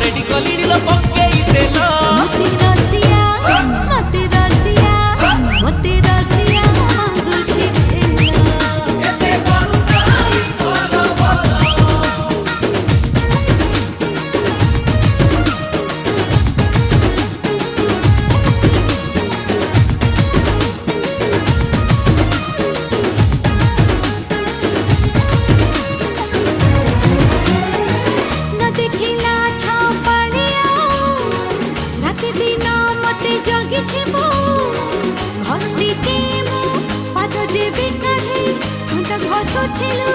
ready कलिड़ी लो पक्के देलो मते रसिया मांगुछि तेलो एते करू काई बोलो बोलो न देखिला छपालिया राति दिन मते जगी छिबो घरटी के मो पाद जेबे काढे मुंड घसो छिलु